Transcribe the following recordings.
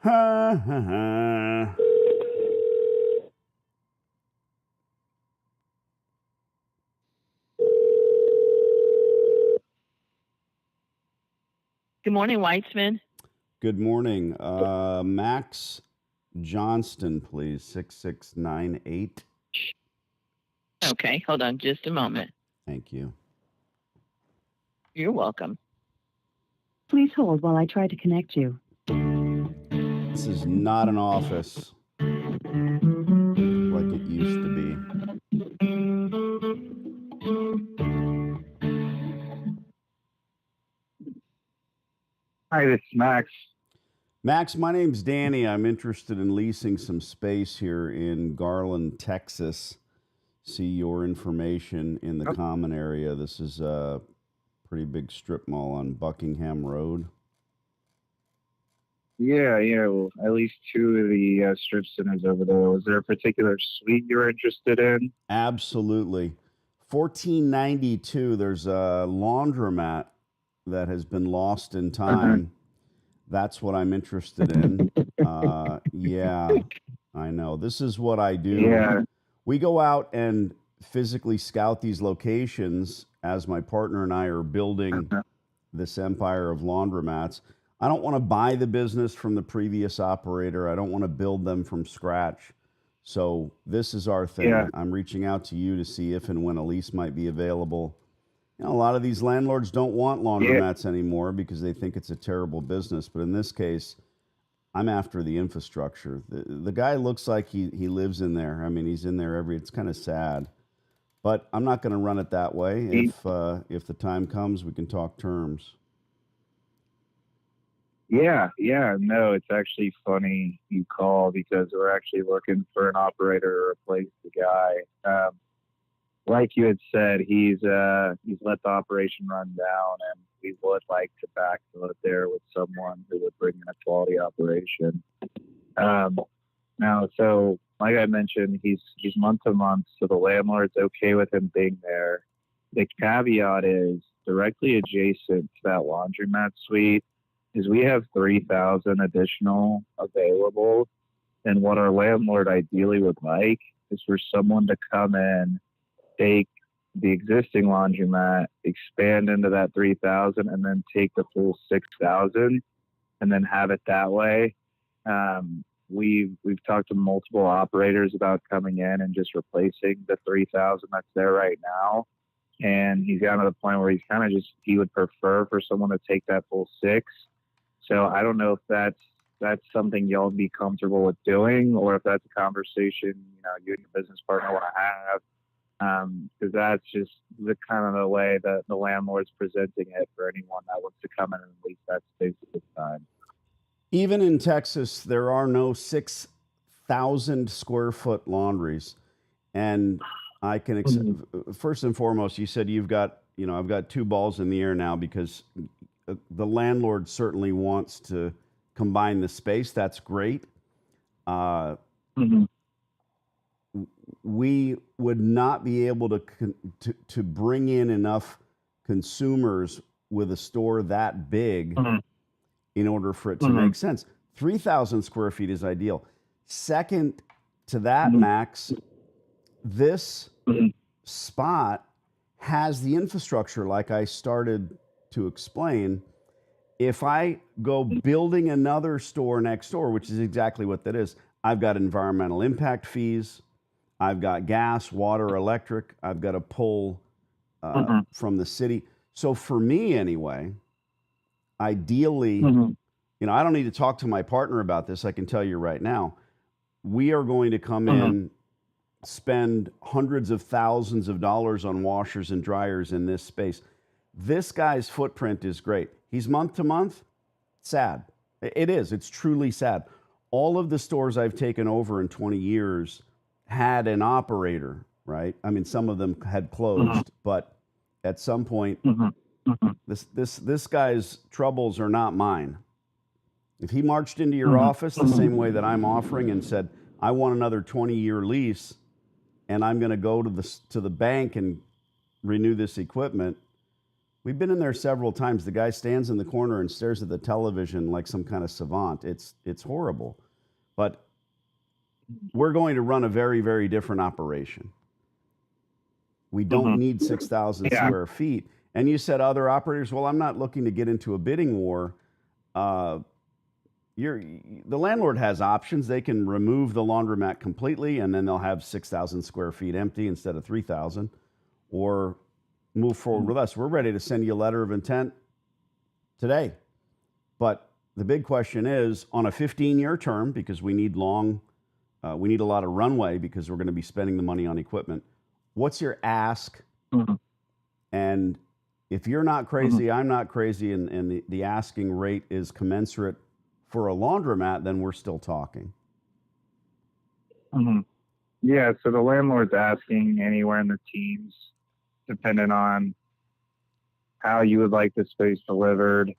Ha ha ha. Good morning, Weitzman. Good morning. Max Johnston, please. 6698. Okay, hold on just a moment. Thank you. You're welcome. Please hold while I try to connect you. This is not an office like it used to be. Hi, this is Max. Max, my name's Danny. I'm interested in leasing some space here in Garland, Texas. See your information in the common area. This is a pretty big strip mall on Buckingham Road. Yeah. Well, at least two of the strip centers over there. Was there a particular suite you were interested in? Absolutely. 1492, there's a laundromat that has been lost in time. That's what I'm interested in. Yeah, I know. This is what I do. Yeah. We go out and physically scout these locations as my partner and I are building this empire of laundromats. I don't want to buy the business from the previous operator. I don't want to build them from scratch. So this is our thing. Yeah. I'm reaching out to you to see if and when a lease might be available. You know, a lot of these landlords don't want laundromats anymore because they think it's a terrible business. But in this case, I'm after the infrastructure. The guy looks like he lives in there. I mean, he's in there it's kind of sad. But I'm not going to run it that way. If the time comes, we can talk terms. Yeah. No, it's actually funny you call because we're actually looking for an operator to replace the guy. Like you had said, he's let the operation run down, and we would like to backfill it there with someone who would bring in a quality operation. Now, so like I mentioned, he's month to month, so the landlord's okay with him being there. The caveat is directly adjacent to that laundromat suite is we have 3,000 additional available, and what our landlord ideally would like is for someone to come in, take the existing laundromat, expand into that 3,000, and then take the full 6,000, and then have it that way. We've talked to multiple operators about coming in and just replacing the 3,000 that's there right now, and he's gotten to the point where he would prefer for someone to take that full 6. So I don't know if that's something y'all would be comfortable with doing, or if that's a conversation you and your business partner want to have. Because that's just the kind of the way that the landlord's presenting it for anyone that wants to come in and lease that space at this time. Even in Texas, there are no 6,000 square foot laundries. And I can, first and foremost, you said you've got, I've got two balls in the air now because the landlord certainly wants to combine the space. That's great. We would not be able to bring in enough consumers with a store that big in order for it to make sense. 3,000 square feet is ideal. Second to that, Max, this spot has the infrastructure like I started to explain. If I go building another store next door, which is exactly what that is, I've got environmental impact fees. I've got gas, water, electric. I've got to pull from the city. So for me anyway, ideally, I don't need to talk to my partner about this. I can tell you right now, we are going to come in, spend hundreds of thousands of dollars on washers and dryers in this space. This guy's footprint is great. He's month to month. Sad. It is. It's truly sad. All of the stores I've taken over in 20 years had an operator, right? I mean, some of them had closed, but at some point, this guy's troubles are not mine. If he marched into your office the same way that I'm offering and said, I want another 20-year lease, and I'm going to go to the bank and renew this equipment, We've been in there several times. The guy stands in the corner and stares at the television like some kind of savant. It's horrible. But we're going to run a very, very different operation. We don't need 6,000 Yeah. square feet. And you said other operators, well, I'm not looking to get into a bidding war. The landlord has options. They can remove the laundromat completely, and then they'll have 6,000 square feet empty instead of 3,000, or move forward with us. We're ready to send you a letter of intent today. But the big question is, on a 15-year term, because we need a lot of runway because we're going to be spending the money on equipment. What's your ask? And if you're not crazy, I'm not crazy, and the asking rate is commensurate for a laundromat, then we're still talking. Yeah, so the landlord's asking anywhere in the teens, depending on how you would like the space delivered.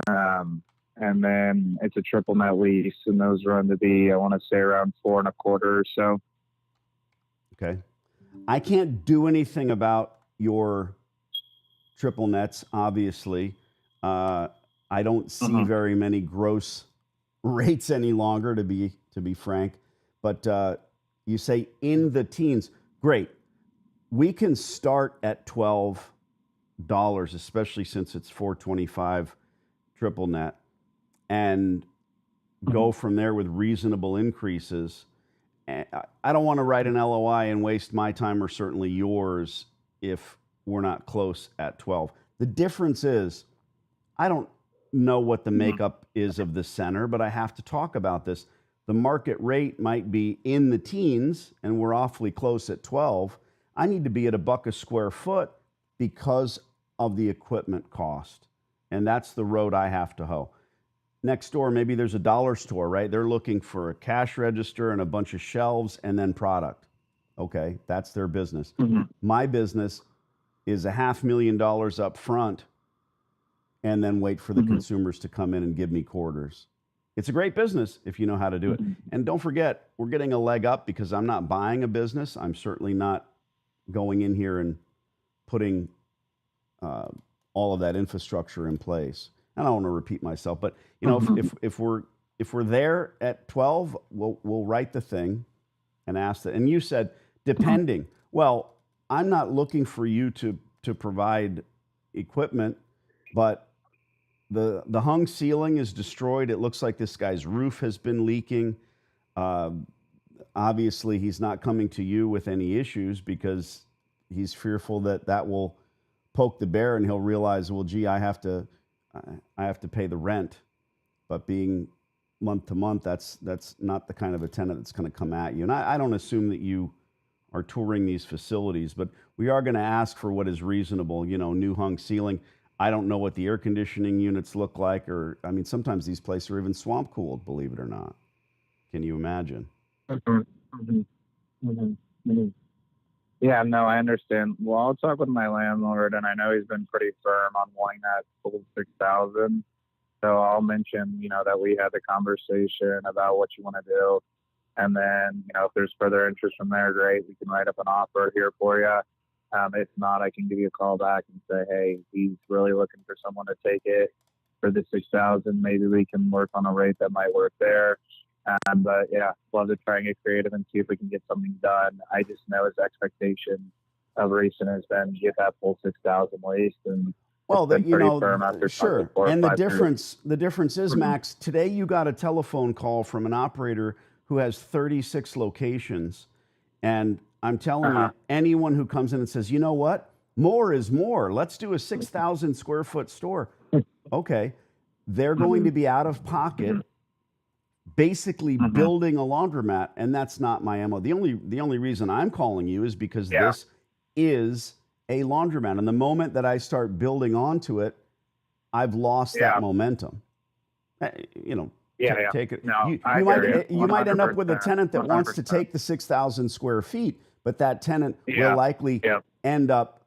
And then it's a triple net lease, and those run to be, I want to say, around 4.25 or so. Okay. I can't do anything about your triple nets, obviously. I don't see very many gross rates any longer, to be frank. But you say in the teens. Great. We can start at $12, especially since it's $425 triple net, and go from there with reasonable increases. I don't want to write an LOI and waste my time or certainly yours if we're not close at 12. The difference is, I don't know what the makeup is of the center, but I have to talk about this. The market rate might be in the teens, and we're awfully close at 12. I need to be at $1 a square foot because of the equipment cost. And that's the road I have to hoe. Next door, maybe there's a dollar store, right? They're looking for a cash register and a bunch of shelves and then product. Okay, that's their business. My business is $500,000 up front and then wait for the consumers to come in and give me quarters. It's a great business if you know how to do it. And don't forget, we're getting a leg up because I'm not buying a business. I'm certainly not going in here and putting all of that infrastructure in place. I don't want to repeat myself, but you know, if we're there at 12, we'll write the thing and ask that. And you said depending. Well, I'm not looking for you to provide equipment, but the hung ceiling is destroyed. It looks like this guy's roof has been leaking. Obviously, he's not coming to you with any issues because he's fearful that will poke the bear, and he'll realize, well, gee, I have to pay the rent. But being month to month, that's not the kind of a tenant that's going to come at you. And I don't assume that you are touring these facilities, but we are going to ask for what is reasonable. You know, new hung ceiling. I don't know what the air conditioning units look like, or I mean, sometimes these places are even swamp cooled, believe it or not. Can you imagine? Yeah, no, I understand. Well, I'll talk with my landlord, and I know he's been pretty firm on wanting that full 6,000. So I'll mention, that we had the conversation about what you want to do. And then, if there's further interest from there, great. We can write up an offer here for you. If not, I can give you a call back and say, hey, he's really looking for someone to take it for the 6,000. Maybe we can work on a rate that might work there. But yeah, love to try and get creative and see if we can get something done. I just know his expectation of recent has been get that full 6,000 leased, and well, sure. And the difference is, Max, today you got a telephone call from an operator who has 36 locations, and I'm telling you, anyone who comes in and says, you know what, more is more. Let's do a 6,000 square foot store. Okay, they're going to be out of pocket. Basically building a laundromat, and that's not my MO. The only reason I'm calling you is because this is a laundromat, and the moment that I start building onto it, I've lost that momentum. Take it. No, you might end up with a tenant that 100%. Wants to take the 6,000 square feet, but that tenant will likely end up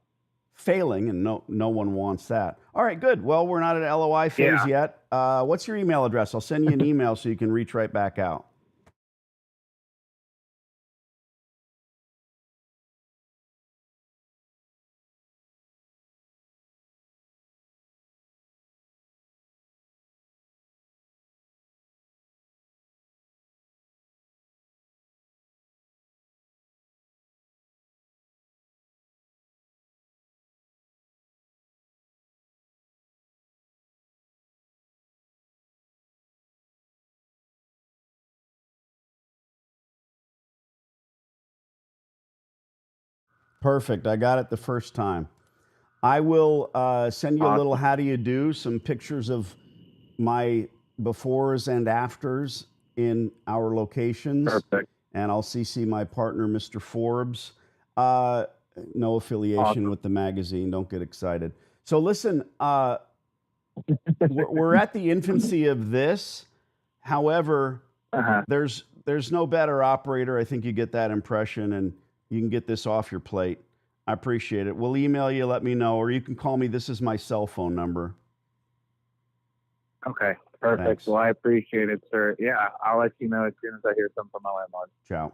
failing, and no one wants that. All right, good. Well, we're not at LOI phase yet. What's your email address? I'll send you an email so you can reach right back out. Perfect. I got it the first time. I will send you a little how do you do, some pictures of my befores and afters in our locations. Perfect. And I'll CC my partner, Mr. Forbes. No affiliation with the magazine. Don't get excited. So listen, we're at the infancy of this. However, there's no better operator. I think you get that impression, and you can get this off your plate. I appreciate it. We'll email you, let me know, or you can call me. This is my cell phone number. Okay, perfect. Thanks. Well, I appreciate it, sir. Yeah, I'll let you know as soon as I hear something from my landlord. Ciao.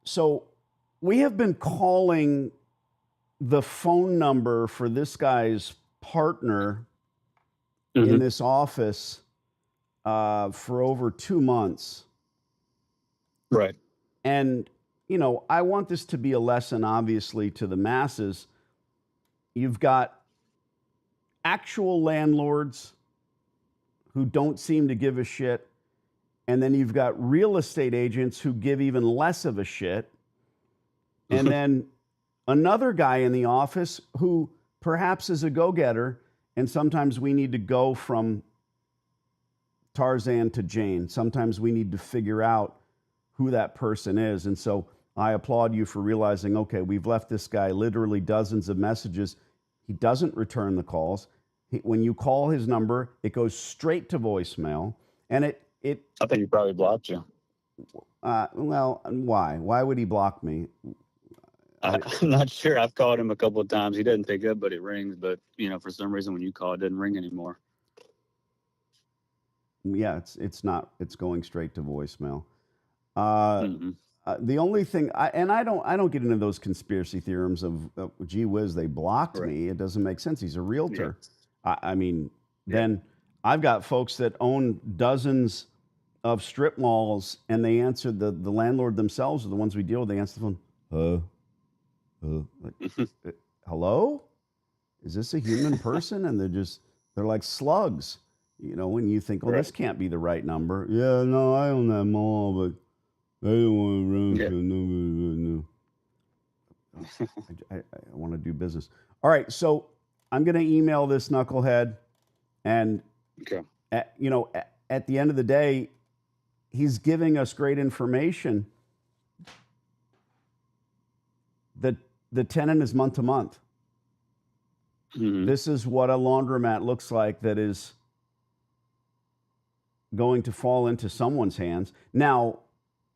So we have been calling the phone number for this guy's partner in this office for over 2 months. Right. And, you know, I want this to be a lesson, obviously, to the masses. You've got actual landlords who don't seem to give a shit. And then you've got real estate agents who give even less of a shit. And then another guy in the office who perhaps is a go-getter. And sometimes we need to go from Tarzan to Jane. Sometimes we need to figure out who that person is. And so I applaud you for realizing, okay, we've left this guy literally dozens of messages. He doesn't return the calls. When you call his number, it goes straight to voicemail. And I think he probably blocked you. Well, why? Why would he block me? I'm not sure. I've called him a couple of times. He doesn't pick up, but it rings. But, you know, for some reason when you call, it doesn't ring anymore. Yeah, it's going straight to voicemail. The only thing, I don't get into those conspiracy theorems of gee whiz, they blocked me. It doesn't make sense. He's a realtor. Yeah. I mean, then I've got folks that own dozens of strip malls, and they answer the landlord themselves, or the ones we deal with. They answer the phone. Like, hello? Is this a human person? And they're like slugs, you know. When you think, well, this can't be the right number. Yeah, no, I own that mall, but I don't want to run. No. I want to do business. All right, so I'm going to email this knucklehead, and at the end of the day, he's giving us great information. The tenant is month to month. This is what a laundromat looks like that is going to fall into someone's hands. Now,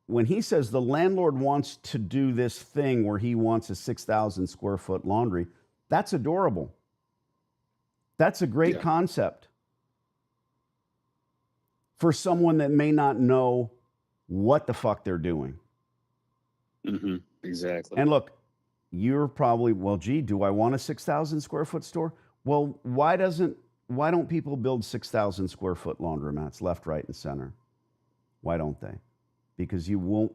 when he says the landlord wants to do this thing where he wants a 6,000 square foot laundry, that's adorable. That's a great concept for someone that may not know what the fuck they're doing. Exactly. And look, you're probably, well, gee, do I want a 6,000 square foot store? Well, why don't people build 6,000 square foot laundromats left, right, and center? Why don't they? Because you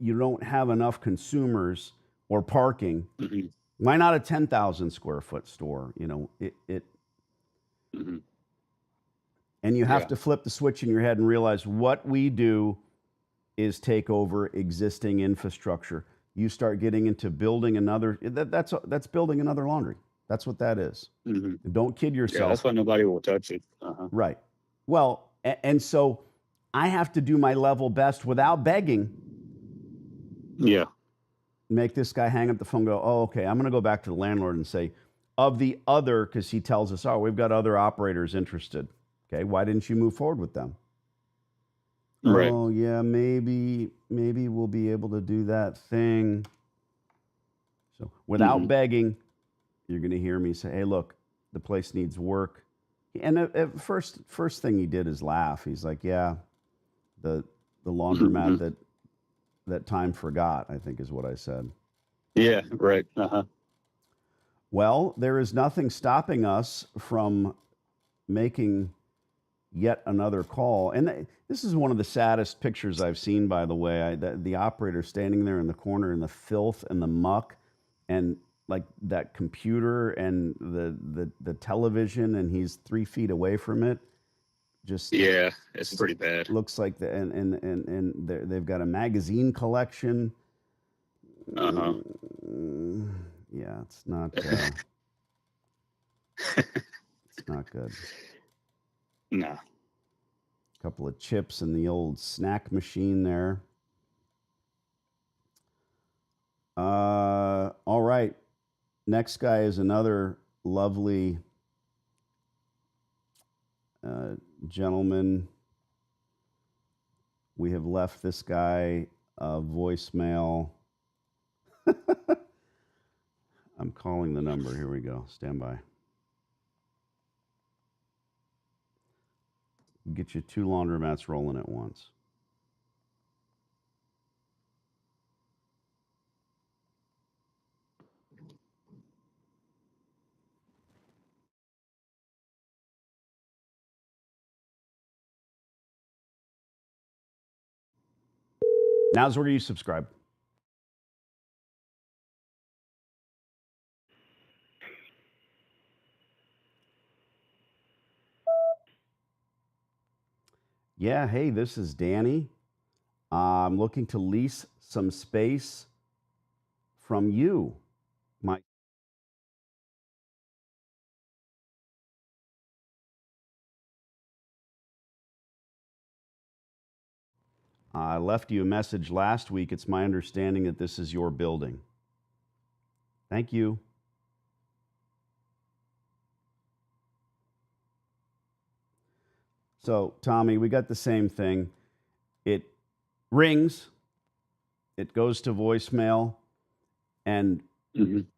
don't have enough consumers or parking. Why not a 10,000 square foot store? You know, and you have to flip the switch in your head and realize what we do is take over existing infrastructure. You start getting into building another, that's building another laundry. That's what that is. Don't kid yourself. Yeah, that's why nobody will touch it. Right. Well, and so I have to do my level best without begging. Yeah. Make this guy hang up the phone and go, oh, okay, I'm going to go back to the landlord and say, of the other, because he tells us, oh, we've got other operators interested. Okay, why didn't you move forward with them? Right. Oh, yeah, maybe we'll be able to do that thing. So without begging, you're going to hear me say, hey, look, the place needs work. And at first thing he did is laugh. He's like, yeah, the laundromat that time forgot, I think is what I said. Yeah, right. Well, there is nothing stopping us from making yet another call. And this is one of the saddest pictures I've seen, by the way. The operator standing there in the corner in the filth and the muck, and like that computer and the television, and he's 3 feet away from it. just Yeah, it's pretty bad. looks like they've got a magazine collection. Uh-huh. Yeah, it's not it's not good. No. A couple of chips in the old snack machine there. All right. Next guy is another lovely gentleman. We have left this guy a voicemail. I'm calling the number. Here we go. Stand by. Get you 2 laundromats rolling at once. Now's where you subscribe. Yeah, hey, this is Danny. I'm looking to lease some space from you. I left you a message last week. It's my understanding that this is your building. Thank you. So, Tommy, we got the same thing. It rings, it goes to voicemail, and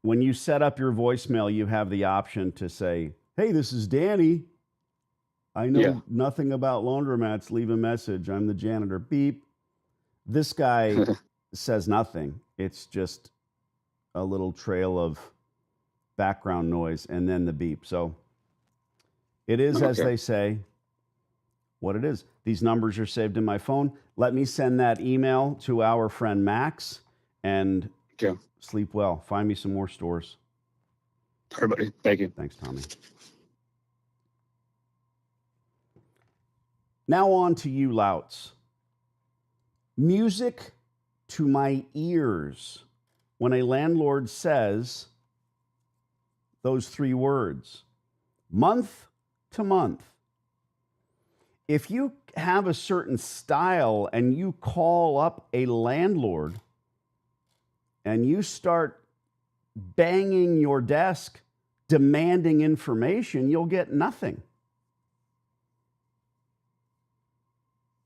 when you set up your voicemail, you have the option to say, hey, this is Danny. I know nothing about laundromats. Leave a message. I'm the janitor. Beep. This guy says nothing. It's just a little trail of background noise and then the beep. So it is, as they say, what it is. These numbers are saved in my phone. Let me send that email to our friend Max and sleep well. Find me some more stores. Everybody, thank you. Thanks, Tommy. Now on to you, louts. Music to my ears when a landlord says those 3 words, month to month. If you have a certain style and you call up a landlord and you start banging your desk demanding information, you'll get nothing.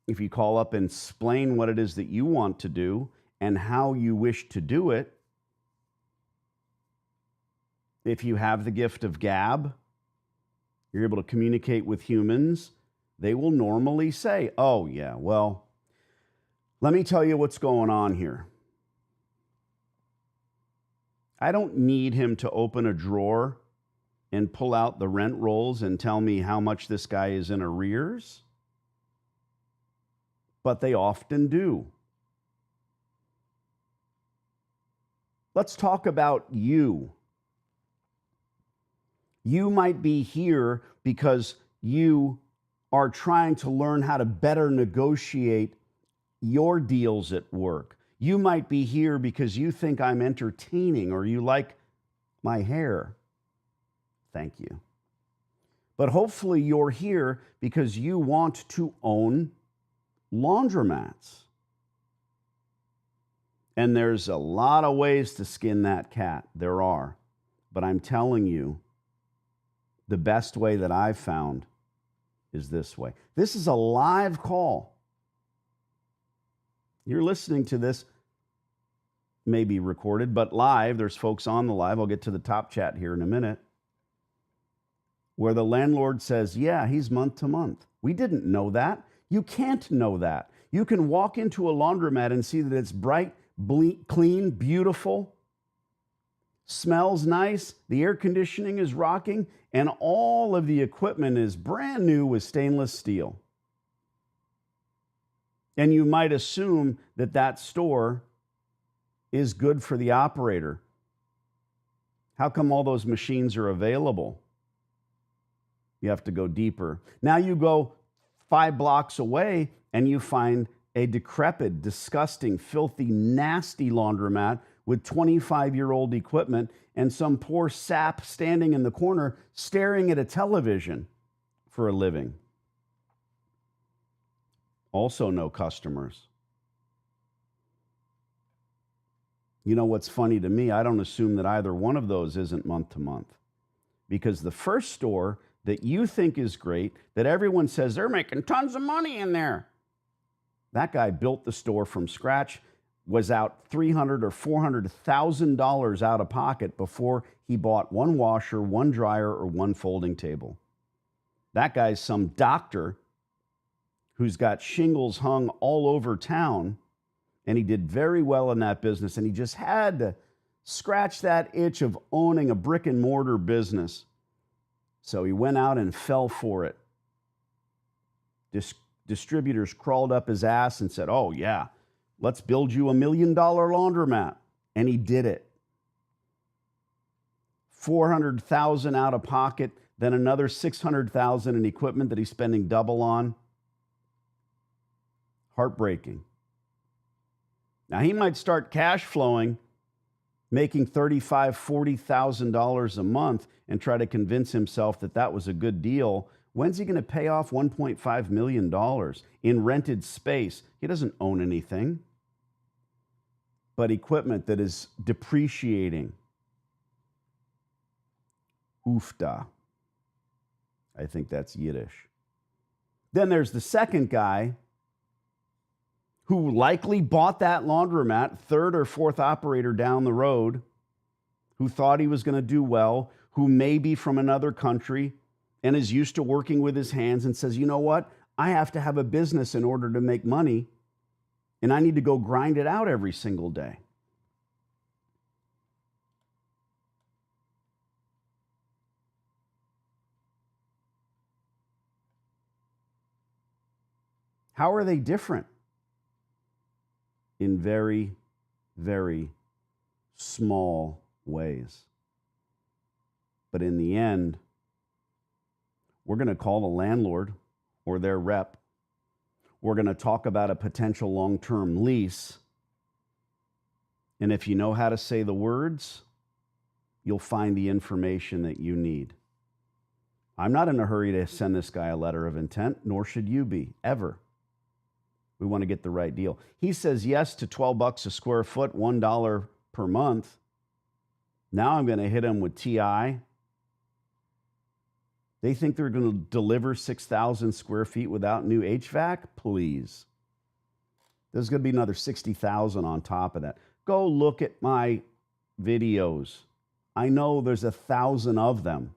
If you call up and explain what it is that you want to do and how you wish to do it, if you have the gift of gab, you're able to communicate with humans, they will normally say, oh, yeah, well, let me tell you what's going on here. I don't need him to open a drawer and pull out the rent rolls and tell me how much this guy is in arrears, but they often do. Let's talk about you. You might be here because you are trying to learn how to better negotiate your deals at work. You might be here because you think I'm entertaining or you like my hair. Thank you. But hopefully you're here because you want to own laundromats. And there's a lot of ways to skin that cat. There are. But I'm telling you, the best way that I've found is this way. This is a live call. You're listening to this, maybe recorded, but live. There's folks on the live. I'll get to the top chat here in a minute, where the landlord says, yeah, he's month to month. We didn't know that. You can't know that. You can walk into a laundromat and see that it's bright, clean, beautiful, smells nice, the air conditioning is rocking, and all of the equipment is brand new with stainless steel. And you might assume that that store is good for the operator. How come all those machines are available? You have to go deeper. Now you go 5 blocks away and you find a decrepit, disgusting, filthy, nasty laundromat with 25-year-old equipment and some poor sap standing in the corner staring at a television for a living. Also no customers. You know what's funny to me? I don't assume that either one of those isn't month to month. Because the first store that you think is great, that everyone says they're making tons of money in there, that guy built the store from scratch, was out $300,000 or $400,000 out of pocket before he bought one washer, one dryer, or one folding table. That guy's some doctor who's got shingles hung all over town, and he did very well in that business, and he just had to scratch that itch of owning a brick and mortar business. So he went out and fell for it. Distributors crawled up his ass and said, oh yeah, let's build you $1 million laundromat. And he did it. $400,000 out of pocket, then another $600,000 in equipment that he's spending double on. Heartbreaking. Now he might start cash flowing, making $35,000, $40,000 a month and try to convince himself that that was a good deal. When's he going to pay off $1.5 million in rented space? He doesn't own anything but equipment that is depreciating. Oofda. I think that's Yiddish. Then there's the second guy who likely bought that laundromat, third or fourth operator down the road, who thought he was going to do well, who may be from another country and is used to working with his hands and says, you know what? I have to have a business in order to make money, and I need to go grind it out every single day. How are they different? In very, very small ways. But in the end, we're going to call the landlord or their rep. We're going to talk about a potential long-term lease. And if you know how to say the words, you'll find the information that you need. I'm not in a hurry to send this guy a letter of intent, nor should you be, ever. We want to get the right deal. He says yes to $12 a square foot, $1 per month. Now I'm going to hit him with TI. They think they're going to deliver 6,000 square feet without new HVAC? Please. There's going to be another 60,000 on top of that. Go look at my videos. I know there's 1,000 of them.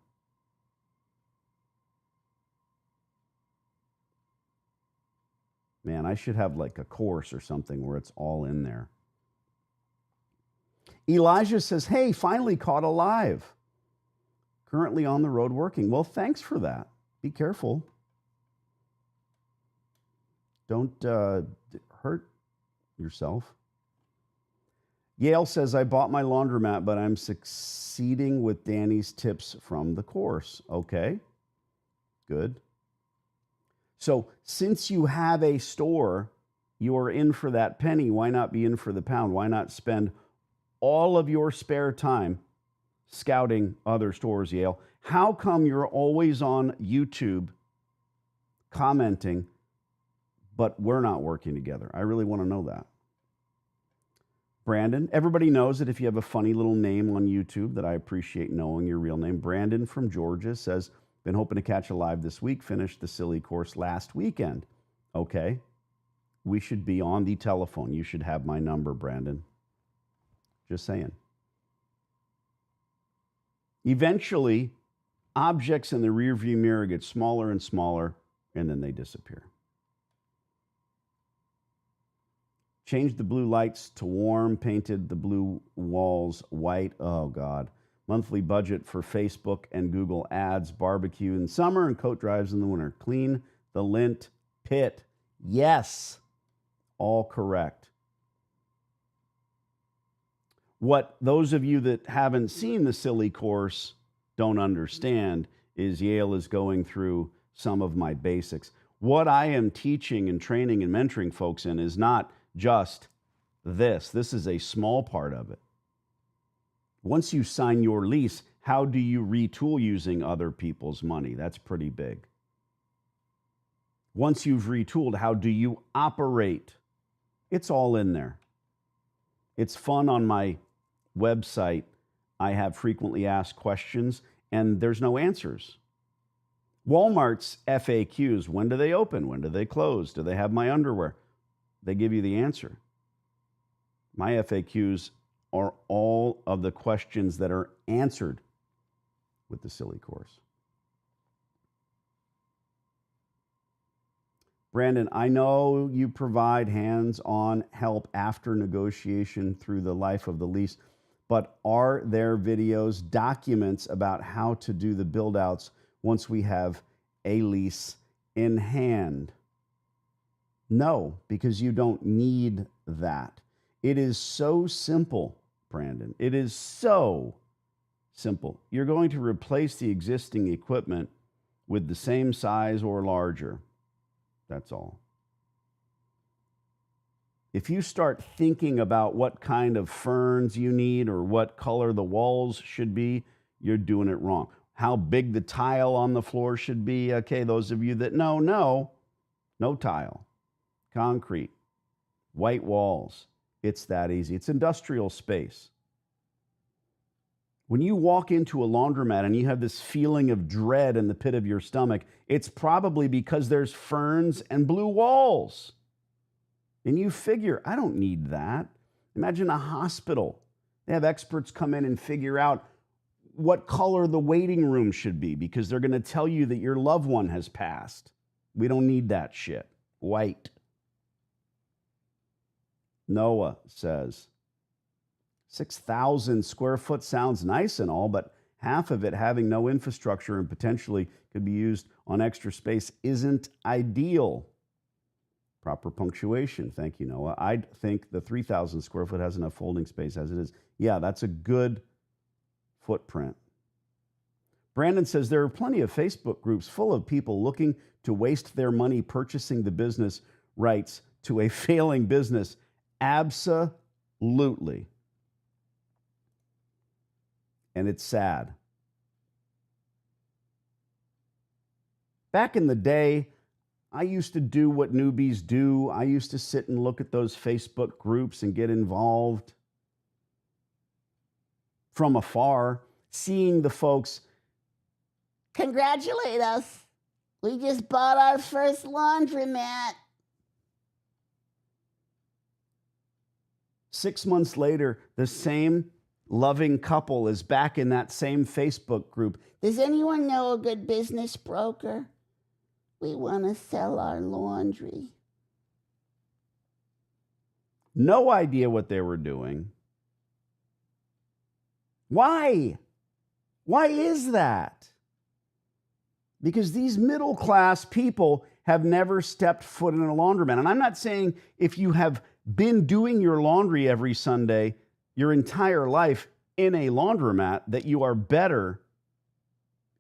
Man, I should have like a course or something where it's all in there. Elijah says, hey, finally caught alive. Currently on the road working. Well, thanks for that. Be careful. Don't hurt yourself. Yale says, I bought my laundromat, but I'm succeeding with Danny's tips from the course. Okay, good. So since you have a store, you are in for that penny. Why not be in for the pound? Why not spend all of your spare time scouting other stores, Yale? How come you're always on YouTube commenting, but we're not working together? I really want to know that. Brandon, everybody knows that if you have a funny little name on YouTube, that I appreciate knowing your real name. Brandon from Georgia says, been hoping to catch a live this week, finished the silly course last weekend. Okay, we should be on the telephone. You should have my number, Brandon. Just saying. Eventually, objects in the rearview mirror get smaller and smaller, and then they disappear. Changed the blue lights to warm, painted the blue walls white. Oh, God. Monthly budget for Facebook and Google ads, barbecue in summer and coat drives in the winter. Clean the lint pit. Yes, all correct. What those of you that haven't seen the silly course don't understand is Yale is going through some of my basics. What I am teaching and training and mentoring folks in is not just this. This is a small part of it. Once you sign your lease, how do you retool using other people's money? That's pretty big. Once you've retooled, how do you operate? It's all in there. It's fun on my website. I have frequently asked questions, and there's no answers. Walmart's FAQs, when do they open? When do they close? Do they have my underwear? They give you the answer. My FAQs are all of the questions that are answered with the silly course. Brandon, I know you provide hands-on help after negotiation through the life of the lease, but are there videos, documents about how to do the build-outs once we have a lease in hand? No, because you don't need that. It is so simple, Brandon. It is so simple. You're going to replace the existing equipment with the same size or larger. That's all. If you start thinking about what kind of ferns you need or what color the walls should be, you're doing it wrong. How big the tile on the floor should be. Okay, those of you that know, no tile. Concrete. White walls. It's that easy. It's industrial space. When you walk into a laundromat and you have this feeling of dread in the pit of your stomach, it's probably because there's ferns and blue walls. And you figure, I don't need that. Imagine a hospital. They have experts come in and figure out what color the waiting room should be because they're going to tell you that your loved one has passed. We don't need that shit. White. Noah says, 6,000 square foot sounds nice and all, but half of it having no infrastructure and potentially could be used on extra space isn't ideal. Proper punctuation. Thank you, Noah. I think the 3,000 square foot has enough folding space as it is. Yeah, that's a good footprint. Brandon says there are plenty of Facebook groups full of people looking to waste their money purchasing the business rights to a failing business. Absolutely. And it's sad. Back in the day, I used to do what newbies do. I used to sit and look at those Facebook groups and get involved from afar, seeing the folks congratulate us. We just bought our first laundromat. 6 months later, the same loving couple is back in that same Facebook group. Does anyone know a good business broker? We want to sell our laundry. No idea what they were doing. Why? Why is that? Because these middle-class people have never stepped foot in a laundromat. And I'm not saying if you have been doing your laundry every Sunday your entire life in a laundromat that you are better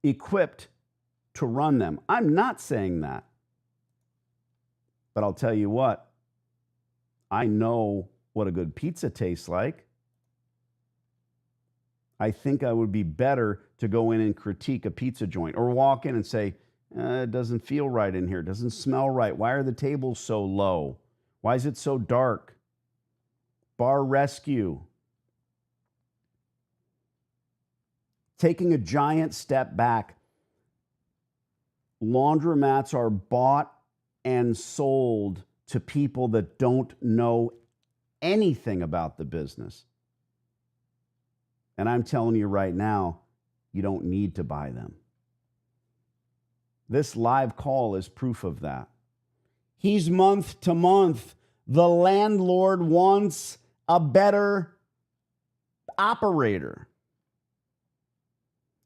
equipped to run them. I'm not saying that. But I'll tell you what, I know what a good pizza tastes like. I think I would be better to go in and critique a pizza joint or walk in and say, it doesn't feel right in here. It doesn't smell right. Why are the tables so low? Why is it so dark? Bar rescue. Taking a giant step back, laundromats are bought and sold to people that don't know anything about the business. And I'm telling you right now, you don't need to buy them. This live call is proof of that. He's month to month. The landlord wants a better operator.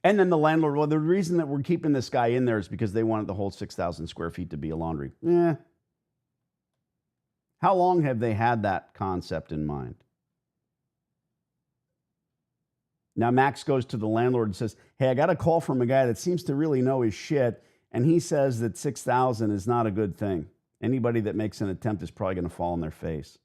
And then the landlord, well, the reason that we're keeping this guy in there is because they wanted the whole 6,000 square feet to be a laundry. How long have they had that concept in mind? Now, Max goes to the landlord and says, hey, I got a call from a guy that seems to really know his shit, And he says that 6,000 is not a good thing. Anybody that makes an attempt is probably going to fall on their face.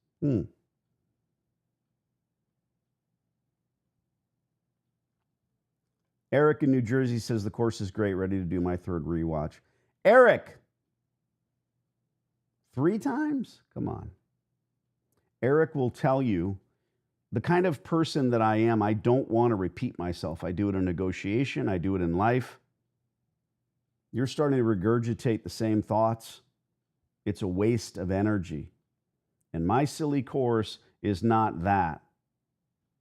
Eric in New Jersey says the course is great. Ready to do my third rewatch. Eric! 3 times? Come on. Eric will tell you the kind of person that I am, I don't want to repeat myself. I do it in negotiation. I do it in life. You're starting to regurgitate the same thoughts. It's a waste of energy. And my silly course is not that.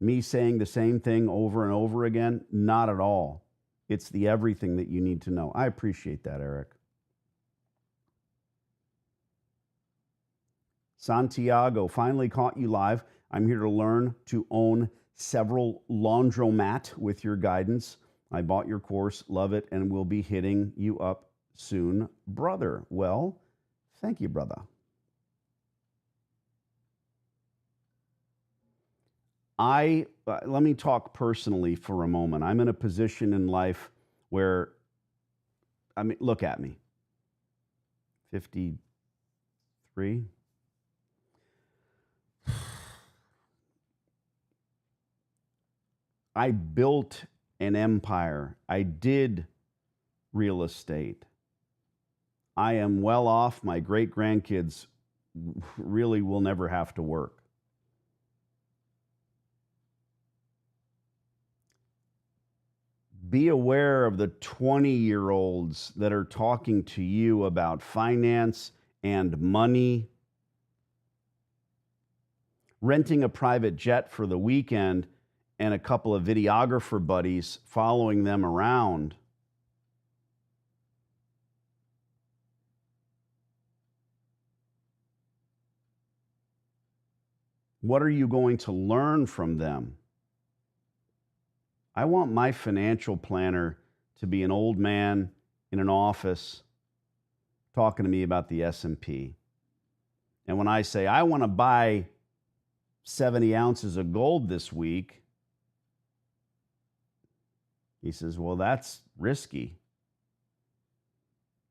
Me saying the same thing over and over again, not at all. It's the everything that you need to know. I appreciate that, Eric. Santiago, finally caught you live. I'm here to learn to own several laundromat with your guidance. I bought your course, love it, and will be hitting you up soon, brother. Well, thank you, brother. Let me talk personally for a moment. I'm in a position in life where, look at me. 53. I built an empire. I did real estate. I am well off. My great grandkids really will never have to work. Be aware of the 20-year-olds that are talking to you about finance and money. Renting a private jet for the weekend and a couple of videographer buddies following them around. What are you going to learn from them? I want my financial planner to be an old man in an office talking to me about the S&P. And when I say, I want to buy 70 ounces of gold this week, he says, well, that's risky.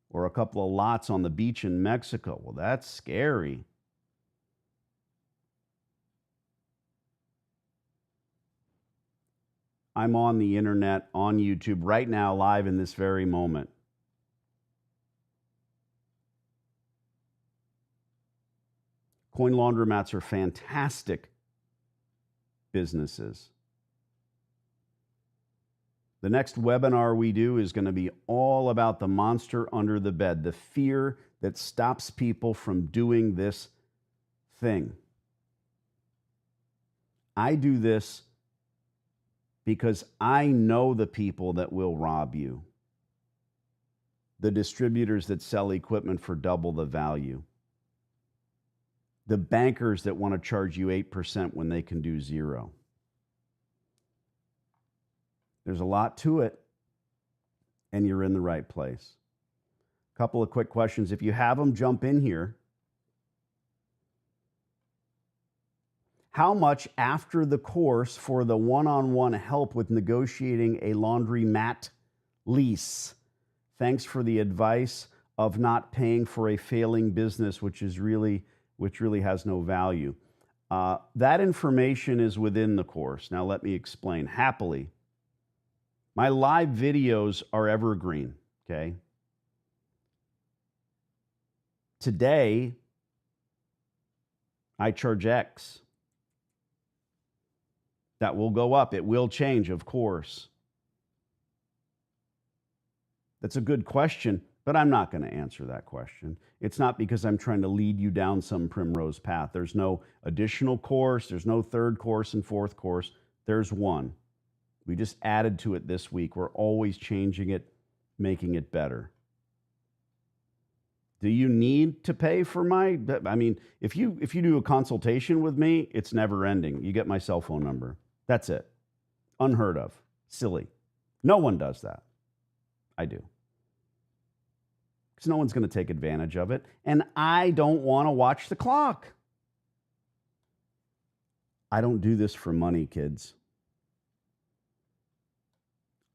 Or a couple of lots on the beach in Mexico. Well, that's scary. I'm on the internet, on YouTube right now, live in this very moment. Coin laundromats are fantastic businesses. The next webinar we do is going to be all about the monster under the bed, the fear that stops people from doing this thing. I do this because I know the people that will rob you. The distributors that sell equipment for double the value. The bankers that want to charge you 8% when they can do 0%. There's a lot to it, and you're in the right place. A couple of quick questions. If you have them, jump in here. How much after the course for the one-on-one help with negotiating a laundromat lease? Thanks for the advice of not paying for a failing business, which really has no value. That information is within the course. Now let me explain happily. My live videos are evergreen, okay? Today, I charge X. That will go up. It will change, of course. That's a good question, but I'm not going to answer that question. It's not because I'm trying to lead you down some primrose path. There's no additional course. There's no third course and fourth course. There's one. We just added to it this week. We're always changing it, making it better. Do you need to pay for if you do a consultation with me, it's never ending. You get my cell phone number. That's it. Unheard of. Silly. No one does that. I do. Because no one's going to take advantage of it. And I don't want to watch the clock. I don't do this for money, kids.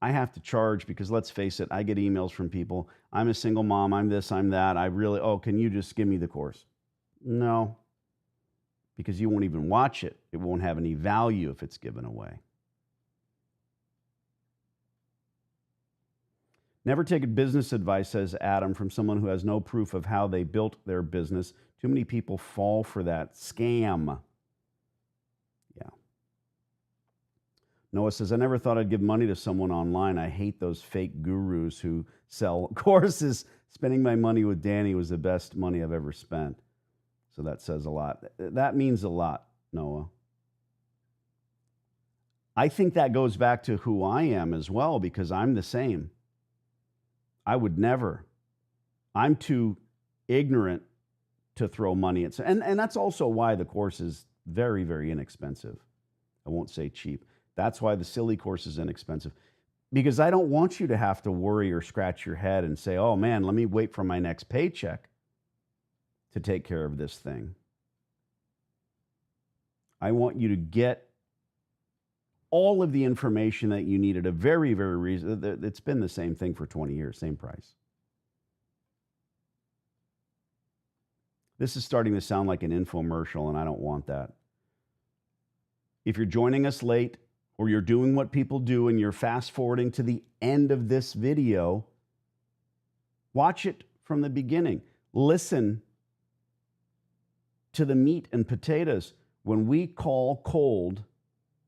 I have to charge because let's face it, I get emails from people. I'm a single mom. I'm this, I'm that. Can you just give me the course? No, because you won't even watch it. It won't have any value if it's given away. Never take business advice, says Adam, from someone who has no proof of how they built their business. Too many people fall for that scam. Yeah. Noah says, I never thought I'd give money to someone online. I hate those fake gurus who sell courses. Spending my money with Danny was the best money I've ever spent. So that says a lot. That means a lot, Noah. I think that goes back to who I am as well, because I'm the same. I would never. I'm too ignorant to throw money at. And that's also why the course is very, very inexpensive. I won't say cheap. That's why the silly course is inexpensive. Because I don't want you to have to worry or scratch your head and say, oh man, let me wait for my next paycheck to take care of this thing. I want you to get all of the information that you need at a very, very reasonable. It's been the same thing for 20 years, same price. This is starting to sound like an infomercial, and I don't want that. If you're joining us late, or you're doing what people do and you're fast forwarding to the end of this video, watch it from the beginning. Listen to the meat and potatoes. When we call cold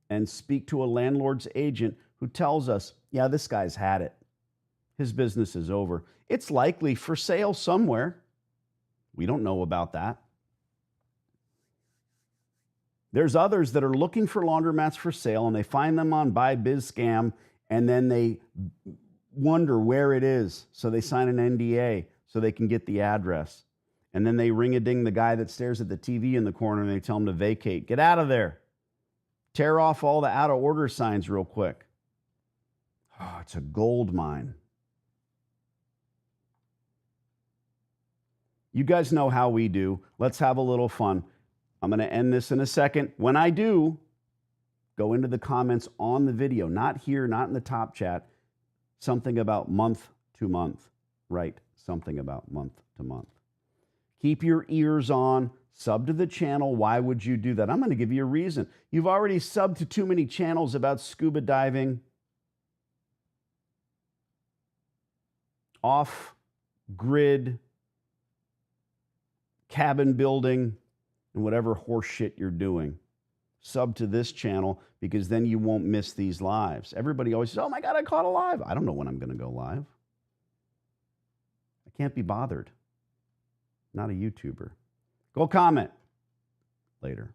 and speak to a landlord's agent who tells us, yeah, this guy's had it. His business is over. It's likely for sale somewhere. We don't know about that. There's others that are looking for laundromats for sale, and they find them on BuyBizScam, and then they wonder where it is. So they sign an NDA so they can get the address. And then they ring-a-ding the guy that stares at the TV in the corner, and they tell him to vacate. Get out of there. Tear off all the out-of-order signs real quick. Oh, it's a gold mine. You guys know how we do. Let's have a little fun. I'm going to end this in a second. When I do, go into the comments on the video, not here, not in the top chat, something about month to month. Right, something about month to month. Keep your ears on. Sub to the channel. Why would you do that? I'm going to give you a reason. You've already subbed to too many channels about scuba diving, off-grid, cabin building, and whatever horse shit you're doing. Sub to this channel because then you won't miss these lives. Everybody always says, oh my God, I caught a live. I don't know when I'm going to go live. I can't be bothered. Not a YouTuber. Go comment later.